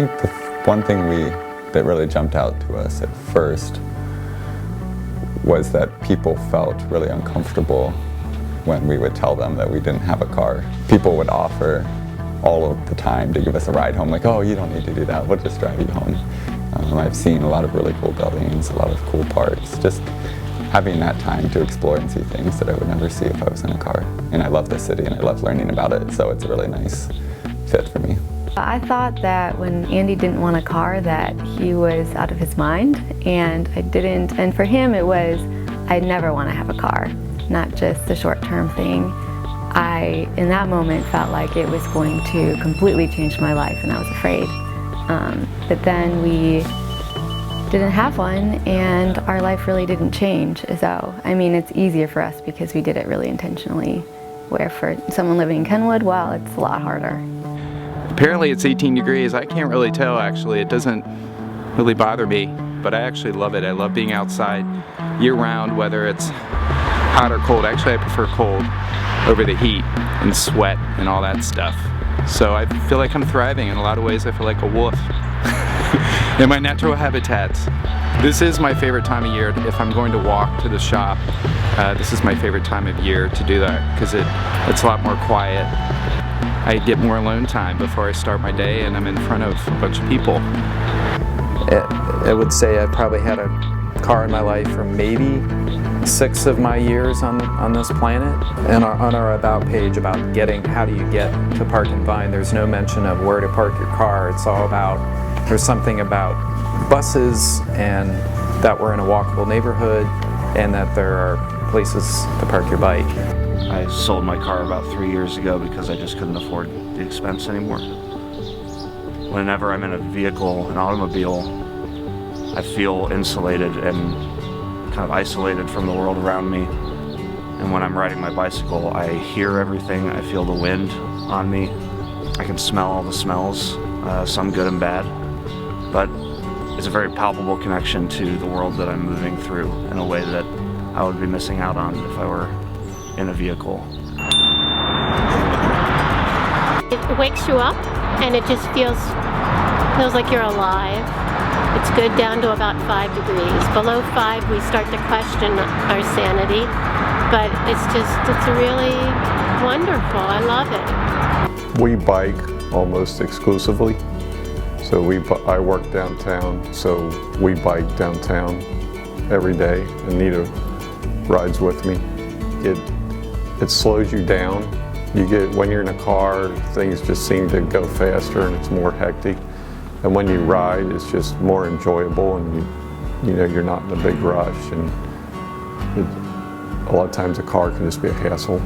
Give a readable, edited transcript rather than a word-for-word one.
think the one thing that really jumped out to us at first was that people felt really uncomfortable when we would tell them that we didn't have a car. People would offer all of the time to give us a ride home, like, oh, you don't need to do that, we'll just drive you home. I've seen a lot of really cool buildings, a lot of cool parks, just having that time to explore and see things that I would never see if I was in a car. And I love the city and I love learning about it, so it's a really nice fit for me. I thought that when Andy didn't want a car that he was out of his mind, and I didn't, and for him it was, I never want to have a car, not just a short-term thing. I, in that moment, felt like it was going to completely change my life, and I was afraid. But then we didn't have one, and our life really didn't change. So, I mean, it's easier for us because we did it really intentionally, where for someone living in Kenwood, well, it's a lot harder. Apparently it's 18 degrees. I can't really tell, actually. It doesn't really bother me, but I actually love it. I love being outside year-round, whether it's hot or cold. Actually, I prefer cold over the heat and sweat and all that stuff. So I feel like I'm thriving. In a lot of ways, I feel like a wolf in my natural habitats. This is my favorite time of year. If I'm going to walk to the shop, this is my favorite time of year to do that, because it's a lot more quiet. I get more alone time before I start my day, and I'm in front of a bunch of people. I would say I probably had a car in my life for maybe 6 of my years on this planet. And on our About page about how do you get to Park and Vine, there's no mention of where to park your car. It's all about, there's something about buses and that we're in a walkable neighborhood and that there are places to park your bike. I sold my car about 3 years ago because I just couldn't afford the expense anymore. Whenever I'm in a vehicle, an automobile, I feel insulated and kind of isolated from the world around me. And when I'm riding my bicycle, I hear everything, I feel the wind on me. I can smell all the smells, some good and bad. But it's a very palpable connection to the world that I'm moving through in a way that I would be missing out on if I were in a vehicle. It wakes you up and it just feels like you're alive. It's good down to about 5 degrees. Below 5 we start to question our sanity, but it's really wonderful. I love it. We bike almost exclusively. So I work downtown, so we bike downtown every day. Anita rides with me. It slows you down. When you're in a car, things just seem to go faster and it's more hectic. And when you ride, it's just more enjoyable, and you know you're not in a big rush. And a lot of times a car can just be a hassle.